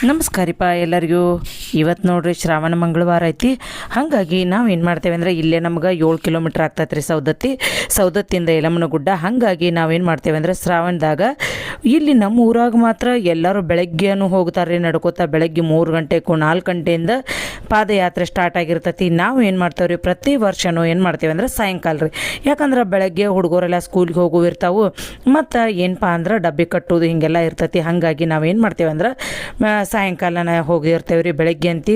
ನಮಸ್ಕಾರಿಪ್ಪ ಎಲ್ಲರಿಗೂ. ಇವತ್ತು ನೋಡ್ರಿ ಶ್ರಾವಣ ಮಂಗಳವಾರ ಐತಿ. ಹಾಗಾಗಿ ನಾವು ಏನು ಮಾಡ್ತೇವೆ ಅಂದರೆ ಇಲ್ಲೇ ನಮ್ಗೆ 7 ಕಿಲೋಮೀಟ್ರ್ ಆಗ್ತೈತೆ ರೀ ಸೌದತ್ತಿಯಿಂದ ಯಲಮ್ಮನಗುಡ್ಡ. ಹಾಗಾಗಿ ನಾವೇನು ಮಾಡ್ತೇವೆ ಅಂದರೆ ಶ್ರಾವಣದಾಗ ಇಲ್ಲಿ ನಮ್ಮ ಊರಾಗ ಮಾತ್ರ ಎಲ್ಲರೂ ಬೆಳಗ್ಗೆನೂ ಹೋಗ್ತಾರೆ ರೀ ನಡ್ಕೋತಾ. ಬೆಳಗ್ಗೆ 3 ಗಂಟೆಗೂ 4 ಗಂಟೆಯಿಂದ ಪಾದಯಾತ್ರೆ ಸ್ಟಾರ್ಟ್ ಆಗಿರ್ತೈತಿ. ನಾವು ಏನು ಮಾಡ್ತೇವೆ ರೀ ಪ್ರತಿ ವರ್ಷವೂ ಏನು ಮಾಡ್ತೇವೆ ಅಂದರೆ ಸಾಯಂಕಾಲ ರೀ. ಯಾಕಂದ್ರೆ ಬೆಳಗ್ಗೆ ಹುಡುಗರೆಲ್ಲ ಸ್ಕೂಲ್ಗೆ ಹೋಗುವಿರ್ತಾವೆ, ಮತ್ತು ಏನಪ್ಪ ಅಂದ್ರೆ ಡಬ್ಬಿ ಕಟ್ಟೋದು ಹಿಂಗೆಲ್ಲ ಇರ್ತೈತಿ. ಹಾಗಾಗಿ ನಾವೇನು ಮಾಡ್ತೇವೆ ಅಂದ್ರೆ ಸಾಯಂಕಾಲನ ಹೋಗಿರ್ತೇವೆ ರೀ. ಬೆಳಗ್ಗೆ ಅಂತಿ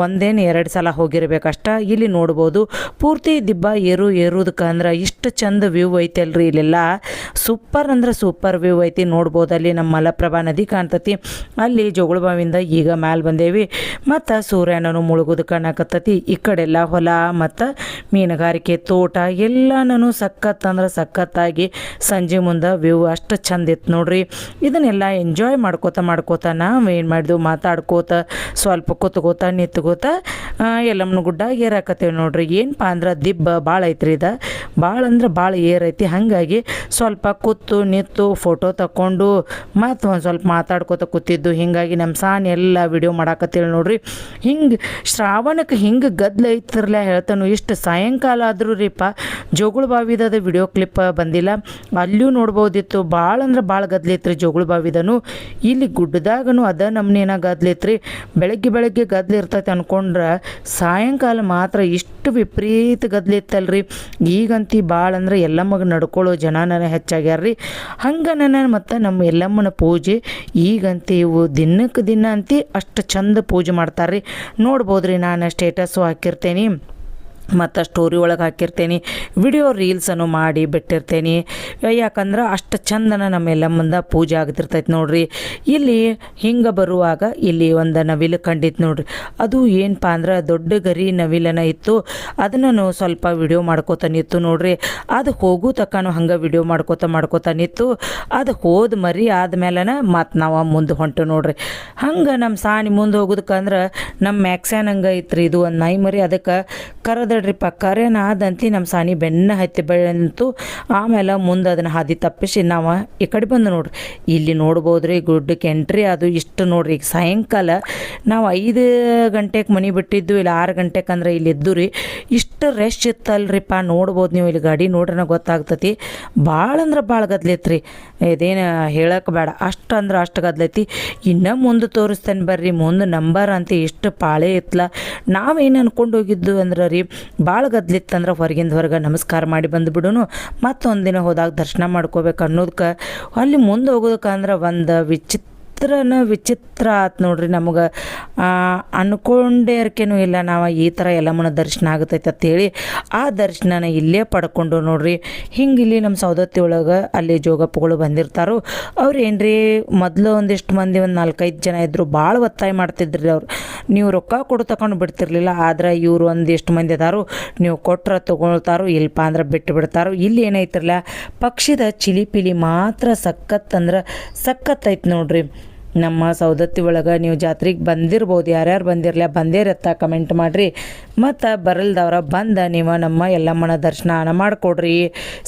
1-2 ಸಲ ಹೋಗಿರ್ಬೇಕಷ್ಟ. ಇಲ್ಲಿ ನೋಡ್ಬೋದು ಪೂರ್ತಿ ದಿಬ್ಬ ಏರೋದಕ್ಕೆ ಅಂದ್ರೆ ಇಷ್ಟು ಚಂದ ವ್ಯೂ ಐತೆ ಅಲ್ರಿ. ಇಲ್ಲೆಲ್ಲ ಸೂಪರ್ ಅಂದ್ರೆ ಸೂಪರ್ ವ್ಯೂ ಐತಿ. ನೋಡ್ಬೋದು ಅಲ್ಲಿ ನಮ್ಮ ಮಲಪ್ರಭಾ ನದಿ ಕಾಣ್ತತಿ. ಅಲ್ಲಿ ಜೋಗುಳಬಾವಿಯಿಂದ ಈಗ ಮ್ಯಾಲೆ ಬಂದೇವಿ. ಮತ್ತು ಸೂರ್ಯನೂ ಮುಳುಗೋದು ಕಾಣಕತ್ತತಿ. ಈ ಕಡೆಲ್ಲ ಹೊಲ ಮತ್ತು ಮೀನುಗಾರಿಕೆ ತೋಟ ಎಲ್ಲನೂ ಸಖತ್ ಅಂದ್ರೆ ಸಖತ್ತಾಗಿ ಸಂಜೆ ಮುಂದೆ ವ್ಯೂ ಅಷ್ಟು ಚಂದ ಇತ್ತು ನೋಡ್ರಿ. ಇದನ್ನೆಲ್ಲ ಎಂಜಾಯ್ ಮಾಡ್ಕೋತ ನಾವು ಏನು ಮಾಡಿದ್ವು ಮಾತಾಡ್ಕೋತ ಸ್ವಲ್ಪ ಕೂತ್ಕೋತ ನಿಂತ್ಕೋತ ಯಲ್ಲಮ್ಮನ ಗುಡ್ಡ ಏರಾಕತ್ತೇವೆ ನೋಡ್ರಿ. ಏನಪ್ಪ ಅಂದ್ರೆ ದಿಬ್ಬ ಭಾಳ ಐತ್ರಿ. ಇದು ಭಾಳ ಅಂದ್ರೆ ಭಾಳ ಏರೈತಿ. ಹಾಗಾಗಿ ಸ್ವಲ್ಪ ಕೂತು ನಿಂತು ಫೋಟೋ ತಗೊಂಡು ಮತ್ತು ಒಂದು ಸ್ವಲ್ಪ ಮಾತಾಡ್ಕೋತ ಕೂತಿದ್ದು. ಹೀಗಾಗಿ ನಮ್ಮ ಸಾನ್ ಎಲ್ಲ ವಿಡಿಯೋ ಮಾಡಾಕತ್ತೇಳಿ ನೋಡ್ರಿ. ಹಿಂಗೆ ಶ್ರಾವಣಕ್ಕೆ ಹಿಂಗೆ ಗದ್ದಲ ಐತಿರಲ್ಲ ಹೇಳ್ತಾನು. ಇಷ್ಟು ಸಾಯಂಕಾಲ ಆದರೂ ರೀಪ ಜೋಗುಳ ಬಾವಿದ ವಿಡಿಯೋ ಕ್ಲಿಪ್ ಬಂದಿಲ್ಲ. ಅಲ್ಲಿಯೂ ನೋಡ್ಬೋದಿತ್ತು. ಭಾಳ ಅಂದ್ರೆ ಭಾಳ ಗದ್ಲಿತ್ರಿ ಜೋಗುಳ ಬಾವಿದನು. ಇಲ್ಲಿ ಗುಡ್ಡದಾಗನು ಅದ ನಮ್ನೇನ ಗದ್ಲಿತ್ರಿ. ಬೆಳಗ್ಗೆ ಗದ್ಲಿ ಇರ್ತೈತೆ ಅನ್ಕೊಂಡ್ರೆ ಸಾಯಂಕಾಲ ಮಾತ್ರ ಇಷ್ಟು ವಿಪರೀತ ಗದ್ಲಿತ್ತಲ್ರಿ. ಈಗಂತಿ ಭಾಳ ಅಂದ್ರೆ ಎಲ್ಲಮ್ಮಗ ನಡ್ಕೊಳ್ಳೋ ಜನನ ಹೆಚ್ಚಾಗ್ಯಾರ್ರಿ. ಹಂಗೆ ಮತ್ತು ನಮ್ಮ ಎಲ್ಲಮ್ಮನ ಪೂಜೆ ಈಗಂತಿ ಇವು ದಿನಕ್ಕೆ ದಿನ ಅಂತಿ ಅಷ್ಟು ಚಂದ ಪೂಜೆ ಮಾಡ್ತಾರ್ರಿ. ನೋಡ್ಬೋದ್ರಿ, ನಾನು ಸ್ಟೇಟಸ್ಸು ಹಾಕಿರ್ತೇನೆ ಮತ್ತು ಸ್ಟೋರಿ ಒಳಗೆ ಹಾಕಿರ್ತೇನೆ, ವಿಡಿಯೋ ರೀಲ್ಸನ್ನು ಮಾಡಿ ಬಿಟ್ಟಿರ್ತೇನೆ. ಯಾಕಂದ್ರೆ ಅಷ್ಟು ಚಂದನ ನಮ್ಮ ಎಲ್ಲಮ್ಮಂದ ಪೂಜೆ ಆಗ್ತಿರ್ತೈತೆ ನೋಡ್ರಿ. ಇಲ್ಲಿ ಹಿಂಗೆ ಬರುವಾಗ ಇಲ್ಲಿ ಒಂದು ನವಿಲು ಕಂಡಿತ್ತು ನೋಡ್ರಿ. ಅದು ಏನಪ್ಪ ಅಂದ್ರೆ ದೊಡ್ಡ ಗರಿ ನವಿಲನ ಇತ್ತು. ಅದನ್ನು ಸ್ವಲ್ಪ ವಿಡಿಯೋ ಮಾಡ್ಕೋತ ನಿತ್ತು ನೋಡ್ರಿ. ಅದು ಹೋಗು ತಕ್ಕನು ಹಂಗೆ ವಿಡಿಯೋ ಮಾಡ್ಕೋತ ನಿತ್ತು. ಅದು ಹೋದ ಮರಿ ಆದ್ಮೇಲೆ ಮತ್ತು ನಾವು ಮುಂದೆ ಹೊಂಟು ನೋಡ್ರಿ. ಹಂಗೆ ನಮ್ಮ ಸಾಣಿ ಮುಂದೆ ಹೋಗೋದಕ್ಕಂದ್ರೆ ನಮ್ಮ ಮ್ಯಾಕ್ಸ್ಯಾನ್ ಹಂಗೆ ಐತ್ರಿ. ಇದು ಒಂದು ನಾಯಿ ಮರಿ. ಅದಕ್ಕೆ ಕರೆದಡ್ರಿಪ್ಪ ಕರೆನ ಆದಂತಿ ನಮ್ಮ ಸಾಣಿ ಬೆನ್ನ ಹತ್ತಿ ಬಂತು. ಆಮೇಲೆ ಮುಂದೆ ಅದನ್ನು ಹಾದಿ ತಪ್ಪಿಸಿ ನಾವು ಈ ಕಡೆ ಬಂದು ನೋಡ್ರಿ. ಇಲ್ಲಿ ನೋಡ್ಬೋದ್ರಿ ಗುಡ್ಡಕ್ಕೆ ಎಂಟ್ರಿ ಅದು ಇಷ್ಟು ನೋಡ್ರಿ. ಈಗ ಸಾಯಂಕಾಲ ನಾವು 5 ಗಂಟೆಗೆ ಮನೆ ಬಿಟ್ಟಿದ್ದು, ಇಲ್ಲಿ 6 ಗಂಟೆಗೆ ಅಂದ್ರೆ ಇಲ್ಲಿ ಇದ್ದು ರೀ. ಇಷ್ಟು ರೆಶ್ ಇತ್ತಲ್ರಿಪ್ಪ. ನೋಡ್ಬೋದು ನೀವು, ಇಲ್ಲಿ ಗಾಡಿ ನೋಡ್ರೆ ಗೊತ್ತಾಗ್ತತಿ. ಭಾಳ ಅಂದ್ರೆ ಭಾಳ ಗದ್ಲೈತ್ರಿ. ಇದೇನು ಹೇಳಕ್ಕೆ ಬೇಡ, ಅಷ್ಟು ಅಂದ್ರೆ ಅಷ್ಟು ಗದ್ಲೈತಿ. ಇನ್ನೂ ಮುಂದೆ ತೋರಿಸ್ತೇನೆ ಬರ್ರಿ. ಮುಂದೆ ನಂಬರ್ ಅಂತ ಎಷ್ಟು ಪಾಳೆ ಇತ್ತಲ್ಲ. ನಾವೇನು ಅನ್ಕೊಂಡು ಹೋಗಿದ್ದು ಅಂದ್ರೆ ರೀ ಭಾಳ ಗದ್ಲಿತ್ತಂದ್ರೆ ಹೊರಗೆ ನಮಸ್ಕಾರ ಮಾಡಿ ಬಂದುಬಿಡೋನು. ಮತ್ತೊಂದಿನ ಹೋದಾಗ ದರ್ಶನ ಮಾಡ್ಕೋಬೇಕು ಅನ್ನೋದಕ್ಕೆ ಅಲ್ಲಿ ಮುಂದೆ ಹೋಗೋದಕ್ಕಂದ್ರೆ ಒಂದು ವಿಚಿತ್ರ ಆತು ನೋಡ್ರಿ. ನಮಗೆ ಅನ್ಕೊಂಡೇ ಅರ್ಕೆನೂ ಇಲ್ಲ ನಾವು ಈ ಥರ ಯಲ್ಲಮ್ಮನ ದರ್ಶನ ಆಗುತ್ತೈತೆ ಅಂತೇಳಿ ಆ ದರ್ಶನನ ಇಲ್ಲೇ ಪಡ್ಕೊಂಡು ನೋಡ್ರಿ. ಹಿಂಗೆ ಇಲ್ಲಿ ನಮ್ಮ ಸೌದತ್ತಿ ಒಳಗೆ ಅಲ್ಲಿ ಜೋಗಪ್ಪಗಳು ಬಂದಿರ್ತಾರೋ. ಅವ್ರು ಏನ್ರಿ ಮೊದಲು ಒಂದಿಷ್ಟು ಮಂದಿ ಒಂದು 4-5 ಜನ ಇದ್ದರು. ಭಾಳ ಒತ್ತಾಯ ಮಾಡ್ತಿದ್ರಿ ಅವ್ರು. ನೀವು ರೊಕ್ಕ ಕೊಡು ತಗೊಂಡು ಬಿಡ್ತಿರ್ಲಿಲ್ಲ. ಆದ್ರೆ ಇವರು ಒಂದಿಷ್ಟು ಮಂದಿ ಅದಾರು, ನೀವು ಕೊಟ್ರೆ ತೊಗೊಳ್ತಾರೋ, ಇಲ್ಪ ಅಂದ್ರೆ ಬಿಟ್ಟು ಬಿಡ್ತಾರೋ. ಇಲ್ಲಿ ಏನೈತಿರಲ್ಲ ಪಕ್ಷಿದ ಚಿಲಿಪಿಲಿ ಮಾತ್ರ ಸಖತ್ ಅಂದ್ರೆ ಸಖತ್ತೈತೆ ನೋಡ್ರಿ. ನಮ್ಮ ಸೌದತ್ತಿ ಒಳಗೆ ನೀವು ಜಾತ್ರೆಗೆ ಬಂದಿರ್ಬೋದು. ಯಾರ್ಯಾರು ಬಂದಿರತ್ತ ಕಮೆಂಟ್ ಮಾಡಿರಿ. ಮತ್ತು ಬರಲ್ದವ್ರ ನೀವು ನಮ್ಮ ಯಲ್ಲಮ್ಮನ ದರ್ಶನ ಮಾಡಿಕೊಡ್ರಿ.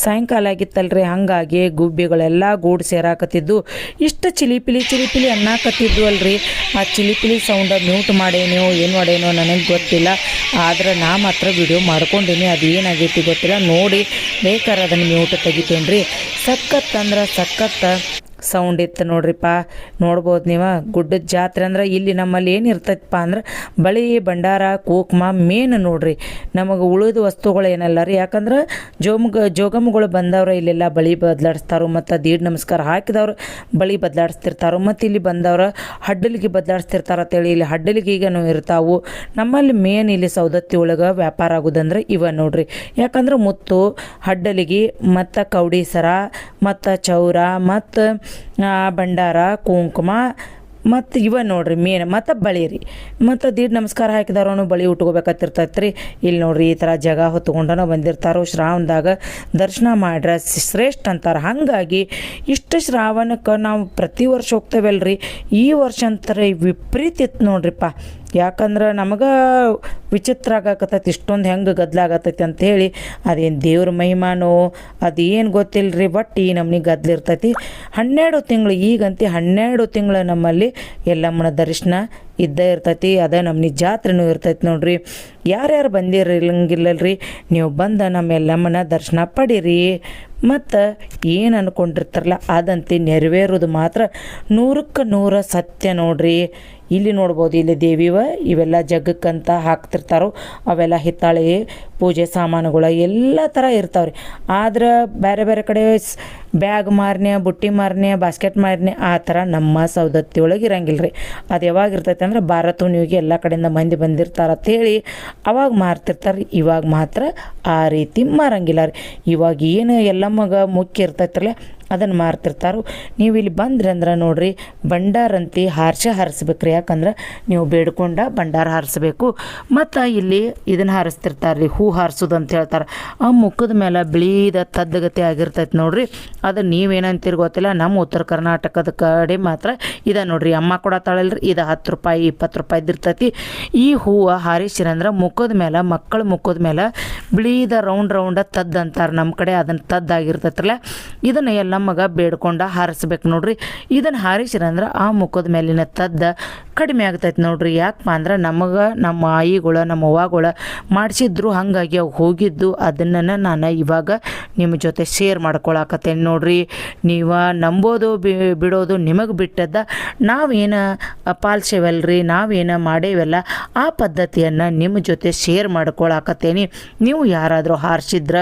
ಸಾಯಂಕಾಲ ಆಗಿತ್ತಲ್ರಿ. ಹಾಗಾಗಿ ಗುಬ್ಬಿಗಳೆಲ್ಲ ಗೂಡು ಸೇರಾಕತ್ತಿದ್ದು. ಇಷ್ಟು ಚಿಲಿಪಿಲಿ ಅನ್ನಕತ್ತಿದ್ದು ಅಲ್ರಿ. ಆ ಚಿಲಿಪಿಲಿ ಸೌಂಡ ಮ್ಯೂಟ್ ಮಾಡೇನೋ ಏನು ಮಾಡೇನೋ ನನಗೆ ಗೊತ್ತಿಲ್ಲ. ಆದ್ರೆ ನಾ ಮಾತ್ರ ವಿಡಿಯೋ ಮಾಡ್ಕೊಂಡೀನಿ. ಅದು ಏನಾಗೈತಿ ಗೊತ್ತಿಲ್ಲ. ನೋಡಿ ಬೇಕಾದ್ರೆ ಅದನ್ನು ಮ್ಯೂಟ್ ತೆಗಿತೇನೆ ರೀ. ಸಖತ್ ಅಂದ್ರೆ ಸಖತ್ ಸೌಂಡ್ ಇತ್ತು ನೋಡ್ರಿಪ್ಪ. ನೋಡ್ಬೋದು ನೀವು. ಗುಡ್ಡದ ಜಾತ್ರೆ ಅಂದ್ರೆ ಇಲ್ಲಿ ನಮ್ಮಲ್ಲಿ ಏನಿರ್ತೈತಪ್ಪ ಅಂದ್ರೆ ಬಳಿ ಭಂಡಾರ ಕುಂಕುಮ ಮೇನ್ ನೋಡ್ರಿ. ನಮಗೆ ಉಳಿದ ವಸ್ತುಗಳು ಏನಲ್ಲ ರೀ. ಯಾಕಂದ್ರೆ ಜೋಗಮ್ಮಗಳು ಬಂದವ್ರು ಇಲ್ಲೆಲ್ಲ ಬಳಿ ಬದಲಾಡಿಸ್ತಾರೋ, ಮತ್ತು ದೀಡ್ ನಮಸ್ಕಾರ ಹಾಕಿದವ್ರು ಬಳಿ ಬದಲಾಡಿಸ್ತಿರ್ತಾರೋ, ಮತ್ತು ಇಲ್ಲಿ ಬಂದವ್ರು ಹಡ್ಡಲಿಗೆ ಬದಲಾಡಿಸ್ತಿರ್ತಾರ ಅಂತೇಳಿ ಇಲ್ಲಿ ಹಡ್ಡಲಿಗೆ ಈಗನೂ ಇರ್ತಾವು. ನಮ್ಮಲ್ಲಿ ಮೇನ್ ಇಲ್ಲಿ ಸೌದತ್ತಿ ಒಳಗೆ ವ್ಯಾಪಾರ ಆಗೋದಂದ್ರೆ ಇವ ನೋಡ್ರಿ. ಯಾಕಂದ್ರೆ ಮುತ್ತು, ಹಡ್ಡಲಿಗೆ ಮತ್ತು ಕೌಡಿ ಸರ ಮತ್ತು ಚೌರ ಮತ್ತು ಭಂಡಾರ ಕುಂಕುಮ ಮತ್ತು ಇವ ನೋಡ್ರಿ ಮೇನ್. ಮತ್ತು ಬಳಿ ರೀ. ಮತ್ತು ದೀಡ್ ನಮಸ್ಕಾರ ಹಾಕಿದವ್ರೂ ಬಳಿ ಉಟ್ಕೋಬೇಕತ್ತಿರ್ತೈತೆ ರೀ. ಇಲ್ಲಿ ನೋಡ್ರಿ ಈ ಥರ ಜಾಗ ಹೊತ್ಕೊಂಡನ ಬಂದಿರ್ತಾರೋ. ಶ್ರಾವಣದಾಗ ದರ್ಶನ ಮಾಡ್ರೆ ಶ್ರೇಷ್ಠ ಅಂತಾರೆ. ಹಾಗಾಗಿ ಇಷ್ಟು ಶ್ರಾವಣಕ್ಕೆ ನಾವು ಪ್ರತಿ ವರ್ಷ ಹೋಗ್ತೇವಲ್ರಿ. ಈ ವರ್ಷ ಅಂತಾರೆ ವಿಪರೀತ ಇತ್ತು ನೋಡ್ರಿಪ್ಪ. ಯಾಕಂದ್ರೆ ನಮಗೆ ವಿಚಿತ್ರ ಆಗಾಕತ್ತೈತಿ, ಇಷ್ಟೊಂದು ಹೆಂಗೆ ಗದ್ಲಾಗತ್ತೈತಿ ಅಂಥೇಳಿ. ಅದೇನು ದೇವ್ರ ಮಹಿಮಾನೋ ಅದೇನು ಗೊತ್ತಿಲ್ಲ ರೀ, ಬಟ್ ಈ ನಮ್ನಿ ಗದ್ಲಿರ್ತೈತಿ. 12 ತಿಂಗಳು ಈಗಂತ 12 ತಿಂಗಳು ನಮ್ಮಲ್ಲಿ ಎಲ್ಲಮ್ಮನ ದರ್ಶನ ಇದ್ದೇ ಇರ್ತೈತಿ. ಅದೇ ನಮ್ಮನಿ ಜಾತ್ರೆನೂ ಇರ್ತೈತಿ ನೋಡ್ರಿ. ಯಾರ್ಯಾರು ಬಂದಿರಂಗಿಲ್ಲಲ್ರಿ, ನೀವು ಬಂದ ನಮ್ಮ ಎಲ್ಲಮ್ಮನ ದರ್ಶನ ಪಡೀರಿ. ಮತ್ತು ಏನು ಅಂದ್ಕೊಂಡಿರ್ತಾರಲ್ಲ ಅದಂತೆ ನೆರವೇರೋದು ಮಾತ್ರ 100ಕ್ಕೆ 100 ಸತ್ಯ ನೋಡ್ರಿ. ಇಲ್ಲಿ ನೋಡ್ಬೋದು, ಇಲ್ಲಿ ದೇವಿವ ಇವೆಲ್ಲ ಜಗ್ಗಕ್ಕಂತ ಹಾಕ್ತಿರ್ತಾರೋ ಅವೆಲ್ಲ ಹಿತ್ತಾಳೆ ಪೂಜೆ ಸಾಮಾನುಗಳು ಎಲ್ಲ ಥರ ಇರ್ತಾವ್ರಿ. ಆದ್ರೆ ಬೇರೆ ಬೇರೆ ಕಡೆ ಬ್ಯಾಗ್ ಮಾರನೆ, ಬುಟ್ಟಿ ಮಾರನೆ, ಬಾಸ್ಕೆಟ್ ಮಾರನೆ ಆ ಥರ ನಮ್ಮ ಸೌದತ್ತಿ ಒಳಗೆ ಇರಂಗಿಲ್ಲ ರೀ. ಅದು ಯಾವಾಗ ಇರ್ತೈತೆ ಅಂದ್ರೆ ಭಾರತ ನೀವಿಗೆ ಎಲ್ಲ ಕಡೆಯಿಂದ ಮಂದಿ ಬಂದಿರ್ತಾರೆ ಅಂಥೇಳಿ ಅವಾಗ ಮಾರ್ತಿರ್ತಾರೆ. ಇವಾಗ ಮಾತ್ರ ಆ ರೀತಿ ಮಾರಂಗಿಲ್ಲ ರೀ. ಇವಾಗ ಏನು ಎಲ್ಲಮ್ಮಗ ಮುಖ್ಯ ಇರ್ತೈತ್ರಲ್ಲ ಅದನ್ನು ಮಾರ್ತಿರ್ತಾರೋ. ನೀವು ಇಲ್ಲಿ ಬಂದ್ರಿ ಅಂದ್ರೆ ನೋಡ್ರಿ, ಭಂಡಾರಂತಿ ಹಾರಿಸ್ಬೇಕ್ರಿ. ಯಾಕಂದ್ರೆ ನೀವು ಬೇಡ್ಕೊಂಡ ಭಂಡಾರ ಹಾರಿಸ್ಬೇಕು. ಮತ್ತು ಇಲ್ಲಿ ಇದನ್ನು ಹಾರಿಸ್ತಿರ್ತಾರೆ ರೀ, ಹೂ ಹಾರಿಸೋದು ಅಂತ ಹೇಳ್ತಾರೆ. ಆ ಮುಖದ ಮೇಲೆ ಬಿಳೀದ ತದ್ದಗತಿ ಆಗಿರ್ತೈತೆ ನೋಡ್ರಿ. ಅದು ನೀವೇನಂತೀರಿ ಗೊತ್ತಿಲ್ಲ, ನಮ್ಮ ಉತ್ತರ ಕರ್ನಾಟಕದ ಕಡೆ ಮಾತ್ರ ಇದೆ ನೋಡ್ರಿ. ಅಮ್ಮ ಕೊಡತ್ತಾಳಲ್ರಿ, ಇದು 10 ರೂಪಾಯಿ 20 ರೂಪಾಯಿದು ಇರ್ತೈತಿ. ಈ ಹೂವು ಹಾರಿಸಿರಂದ್ರೆ ಮುಖದ ಮೇಲೆ, ಮಕ್ಕಳ ಮುಖದ ಮೇಲೆ ಬಿಳೀದ ರೌಂಡ್ ತದ್ದು ಅಂತಾರೆ ನಮ್ಮ ಕಡೆ. ಅದನ್ನು ತದ್ದಾಗಿರ್ತೈತ್ರಲ್ಲ, ಇದನ್ನು ಎಲ್ಲ ಮಗ ಬೇಡ್ಕೊಂಡ ಹಾರಿಸ್ಬೇಕು ನೋಡ್ರಿ. ಇದನ್ನು ಹಾರಿಸಿರಂದ್ರೆ ಆ ಮುಖದ ಮೇಲಿನ ತದ್ದ ಕಡಿಮೆ ಆಗ್ತೈತೆ ನೋಡ್ರಿ. ಯಾಕಪ್ಪ ಅಂದ್ರೆ ನಮಗೆ ನಮ್ಮ ಆಯಿಗಳು, ನಮ್ಮ ಅವ್ವಗಳು ಮಾಡಿಸಿದ್ರು, ಹಾಗಾಗಿ ಅವು ಹೋಗಿದ್ದು ಅದನ್ನು ನಾನು ಇವಾಗ ನಿಮ್ಮ ಜೊತೆ ಶೇರ್ ಮಾಡ್ಕೊಳಕತ್ತೇನೆ ನೋಡ್ರಿ. ನೀವು ನಂಬೋದು ಬಿಡೋದು ನಿಮಗೆ ಬಿಟ್ಟದ್ದ. ನಾವೇನು ಪಾಲಿಸೇವಲ್ರಿ, ನಾವೇನು ಮಾಡೇವಲ್ಲ ಆ ಪದ್ಧತಿಯನ್ನು ನಿಮ್ಮ ಜೊತೆ ಶೇರ್ ಮಾಡ್ಕೊಳಕತ್ತೇನೆ. ನೀವು ಯಾರಾದರೂ ಹಾರಿಸಿದ್ರ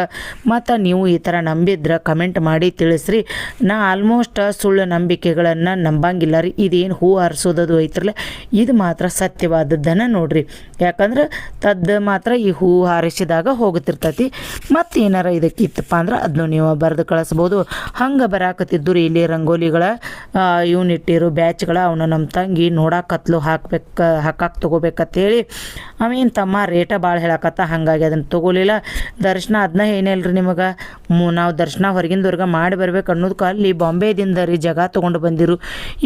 ಮತ್ತು ನೀವು ಈ ಥರ ನಂಬಿದ್ರೆ ಕಮೆಂಟ್ ಮಾಡಿ ತಿಳಿಸ್ರಿ. ನಾ ಆಲ್ಮೋಸ್ಟ್ ಸುಳ್ಳು ನಂಬಿಕೆಗಳನ್ನು ನಂಬಂಗಿಲ್ಲ ರೀ. ಇದೇನು ಹೂ ಹಾರಿಸೋದದು ಐತ್ರಲ್ಲ ಇದು ಮಾತ್ರ ಸತ್ಯವಾದದ್ದನ್ನು ನೋಡ್ರಿ. ಯಾಕಂದ್ರೆ ತದ್ದು ಮಾತ್ರ ಈ ಹೂ ಹಾರಿಸಿದಾಗ ಹೋಗುತ್ತಿರ್ತೈತಿ. ಮತ್ತು ಏನಾರ ಇದಕ್ಕೆ ಇತ್ತಪ್ಪ ಅಂದ್ರೆ ಅದನ್ನು ನೀವು ಬರೆದು ಕಳಿಸ್ಬೋದು. ಹಂಗೆ ಬರಾಕತ್ತಿದ್ದು ರೀ ಇಲ್ಲಿ ರಂಗೋಲಿಗಳ ಯೂನಿಟ್ಟಿರು ಬ್ಯಾಚ್ಗಳ ಅವನ್ನ ನಮ್ಮ ತಂಗಿ ನೋಡಾಕತ್ಲು ಹಾಕಕ್ಕೆ ತೊಗೋಬೇಕಂತೇಳಿ. ಅವೇನು ತಮ್ಮ ರೇಟ ಭಾಳ ಹೇಳಕತ್ತ, ಹಾಗಾಗಿ ಅದನ್ನು ತೊಗೋಲಿಲ್ಲ. ದರ್ಶನ ಅದನ್ನ ಏನಿಲ್ಲ ರೀ ನಿಮಗೆ, ನಾವು ದರ್ಶನ ಹೊರಗಿಂದವ್ರಿಗೆ ಮಾಡಿ ಬರ್ಬೇಕು ಅನ್ನೋದಕ್ಕೆ ಅಲ್ಲಿ ಬಾಂಬೆದಿಂದ ರೀ ಜಾಗ ತೊಗೊಂಡು ಬಂದಿರು.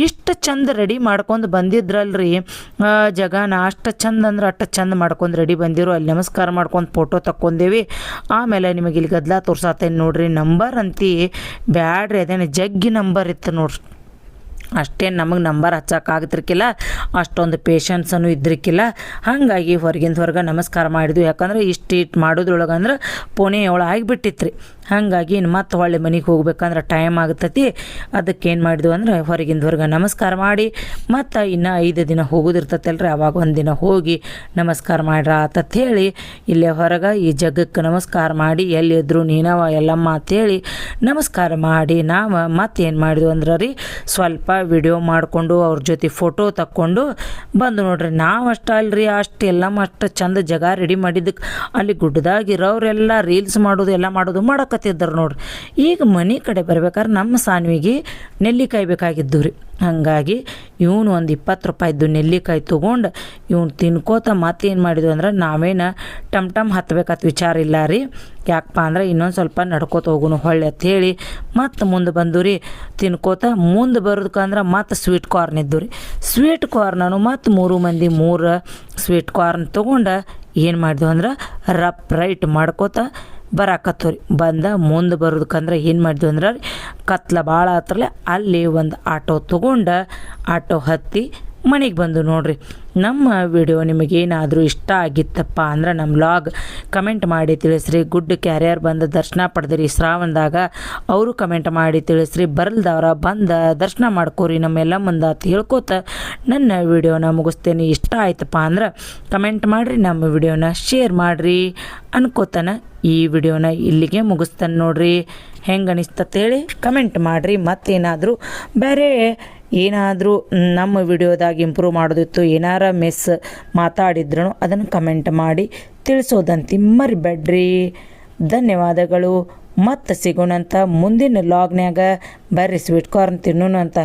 ಇಷ್ಟು ಚಂದ ರೆಡಿ ಮಾಡ್ಕೊಂಡು ಬಂದಿದ್ರಲ್ರಿ ಜಾಗನ. ಅಷ್ಟು ಚಂದ ಅಂದ್ರೆ ಅಷ್ಟು ಚಂದ ಮಾಡ್ಕೊಂಡು ರೆಡಿ ಬಂದಿರು. ಅಲ್ಲಿ ನಮಸ್ಕಾರ ಮಾಡ್ಕೊಂಡು ಫೋಟೋ ತಕ್ಕೊಂಡೇವಿ. ಆಮೇಲೆ ನಿಮಗೆ ಇಲ್ಲಿ ಗದ್ಲ ತೋರ್ಸಾತೇನೆ ನೋಡ್ರಿ. ನಂಬರ್ ಅಂತಿ ಬ್ಯಾಡ್ರಿ, ಅದೇನು ಜಗ್ಗಿ ನಂಬರ್ ಇತ್ತು ನೋಡ್ರಿ. ಅಷ್ಟೇನು ನಮಗೆ ನಂಬರ್ ಹಚ್ಚೋಕ್ಕಾಗ್ತಿರ್ಕಿಲ್ಲ, ಅಷ್ಟೊಂದು ಪೇಷನ್ಸನ್ನು ಇದ್ರಿಕಿಲ್ಲ. ಹಾಗಾಗಿ ಹೊರಗೆ ನಮಸ್ಕಾರ ಮಾಡಿದ್ವಿ. ಯಾಕಂದ್ರೆ ಇಷ್ಟು ಮಾಡೋದ್ರೊಳಗೆ ಅಂದ್ರೆ ಪೋಣೆ 7 ಆಗಿಬಿಟ್ಟಿತ್ತು ರೀ. ಹಾಗಾಗಿ ಇನ್ನು ಮತ್ತೆ ಹೊಳ್ಳಿ ಮನೆಗೆ ಹೋಗ್ಬೇಕಂದ್ರೆ ಟೈಮ್ ಆಗ್ತೈತಿ. ಅದಕ್ಕೇನು ಮಾಡಿದ್ವಿ ಅಂದ್ರೆ ಹೊರಗೆ ನಮಸ್ಕಾರ ಮಾಡಿ ಮತ್ತು ಇನ್ನು 5 ದಿನ ಹೋಗೋದಿರ್ತೈತಲ್ರಿ, ಅವಾಗ ಒಂದು ದಿನ ಹೋಗಿ ನಮಸ್ಕಾರ ಮಾಡ್ರ ಆತತ್ ಹೇಳಿ ಇಲ್ಲೇ ಹೊರಗೆ ಈ ಜಗಕ್ಕೆ ನಮಸ್ಕಾರ ಮಾಡಿ ಎಲ್ಲಿದ್ರು ನೀನವ ಎಲ್ಲಮ್ಮ ಅಂತೇಳಿ ನಮಸ್ಕಾರ ಮಾಡಿ ನಾವು ಮತ್ತೇನು ಮಾಡಿದ್ವಿ ಅಂದ್ರೆ ರೀ ಸ್ವಲ್ಪ ವಿಡಿಯೋ ಮಾಡಿಕೊಂಡು ಅವ್ರ ಜೊತೆ ಫೋಟೋ ತಕ್ಕೊಂಡು ಬಂದು ನೋಡ್ರಿ. ನಾವು ಅಷ್ಟು ಅಲ್ರಿ, ಅಷ್ಟು ಎಲ್ಲಮ್ಮ ಅಷ್ಟು ಚಂದ ಜಾಗ ರೆಡಿ ಮಾಡಿದ್ದಕ್ಕೆ ಅಲ್ಲಿ ಗುಡ್ಡದಾಗಿರೋರೆಲ್ಲ ರೀಲ್ಸ್ ಮಾಡೋದು ಎಲ್ಲ ಮಾಡೋದು ಮಾಡಕತ್ತಿದ್ದಾರೆ ನೋಡ್ರಿ. ಈಗ ಮನೆ ಕಡೆ ಬರ್ಬೇಕಾದ್ರೆ ನಮ್ಮ ಸಾನ್ವಿಗೆ ನೆಲ್ಲಿಕಾಯಿ ಬೇಕಾಗಿದ್ದು ರೀ. ಹಾಗಾಗಿ ಇವನು ಒಂದು 20 ರೂಪಾಯಿದ್ದು ನೆಲ್ಲಿಕಾಯಿ ತೊಗೊಂಡು ಇವನು ತಿನ್ಕೋತ ಮತ್ತೇನು ಮಾಡಿದ್ವಿ ಅಂದ್ರೆ ನಾವೇನು ಟಮ್ ಹತ್ಬೇಕತ್ ವಿಚಾರ ಇಲ್ಲ ರೀ. ಯಾಕಪ್ಪ ಅಂದ್ರೆ ಇನ್ನೊಂದು ಸ್ವಲ್ಪ ನಡ್ಕೋತ ಹೋಗುನು ಹೊಳ್ಳಿ ಅಂತ ಹೇಳಿ ಮತ್ತು ಮುಂದೆ ಬಂದು ರೀ. ತಿನ್ಕೋತ ಮುಂದೆ ಬರೋದಕ್ಕಂದ್ರೆ ಮತ್ತು ಸ್ವೀಟ್ ಕಾರ್ನ್ ಇದ್ದು ರೀ. ಸ್ವೀಟ್ ಕಾರ್ನನು ಮತ್ತು 3 ಮಂದಿ 3 ಸ್ವೀಟ್ ಕಾರ್ನ್ ತೊಗೊಂಡು ಏನು ಮಾಡಿದ್ವಿ ಅಂದ್ರೆ ರೈಟ್ ಮಾಡ್ಕೋತ ಬರಾಕತ್ತವ್ರಿ. ಮುಂದೆ ಬರೋದಕ್ಕಂದ್ರೆ ಏನು ಮಾಡಿದ್ವಿ ಅಂದ್ರೆ ಕತ್ಲ ಭಾಳ ಹತ್ರಲೆ ಅಲ್ಲಿ ಒಂದು ಆಟೋ ತೊಗೊಂಡು ಆಟೋ ಹತ್ತಿ ಮನೆಗೆ ಬಂದು ನೋಡ್ರಿ. ನಮ್ಮ ವಿಡಿಯೋ ನಿಮಗೇನಾದರೂ ಇಷ್ಟ ಆಗಿತ್ತಪ್ಪ ಅಂದ್ರೆ ನಮ್ಮ ವ್ಲಾಗ್ ಕಮೆಂಟ್ ಮಾಡಿ ತಿಳಿಸ್ರಿ. ಗುಡ್ಡಕ್ಕೆ ಯಾರ್ಯಾರು ಬಂದು ದರ್ಶನ ಪಡೆದ್ರಿ ಶ್ರಾವಣದಾಗ ಅವರು ಕಮೆಂಟ್ ಮಾಡಿ ತಿಳಿಸ್ರಿ. ಬರಲ್ದವ್ರ ಬಂದ ದರ್ಶನ ಮಾಡ್ಕೋರಿ ನಮ್ಮೆಲ್ಲ ಮುಂದೆ ಅಂತ ಹೇಳ್ಕೋತ ನನ್ನ ವಿಡಿಯೋನ ಮುಗಿಸ್ತೇನೆ. ಇಷ್ಟ ಆಯ್ತಪ್ಪ ಅಂದ್ರೆ ಕಮೆಂಟ್ ಮಾಡಿರಿ, ನಮ್ಮ ವಿಡಿಯೋನ ಶೇರ್ ಮಾಡಿರಿ ಅನ್ಕೋತಾನೆ ಈ ವಿಡಿಯೋನ ಇಲ್ಲಿಗೆ ಮುಗಿಸ್ತಾನೆ ನೋಡ್ರಿ. ಹೆಂಗೆ ಅನಿಸ್ತಂತೇಳಿ ಕಮೆಂಟ್ ಮಾಡಿರಿ. ಮತ್ತೇನಾದರೂ ಬೇರೆ ಏನಾದರೂ ನಮ್ಮ ವಿಡಿಯೋದಾಗ ಇಂಪ್ರೂವ್ ಮಾಡೋದಿತ್ತು, ಏನಾರ ಮಿಸ್ ಮಾತಾಡಿದ್ರೂ ಅದನ್ನು ಕಮೆಂಟ್ ಮಾಡಿ ತಿಳಿಸೋದಂತ ಮರಿಬೇಡ್ರಿ. ಧನ್ಯವಾದಗಳು. ಮತ್ತೆ ಸಿಗೋಣಂತ ಮುಂದಿನ ಲಾಗ್ನ್ಯಾಗ ಬರ್ರಿ ಸ್ವೀಟ್ ಕಾರ್ನ್ ತಿನ್ನೋಣ ಅಂತ.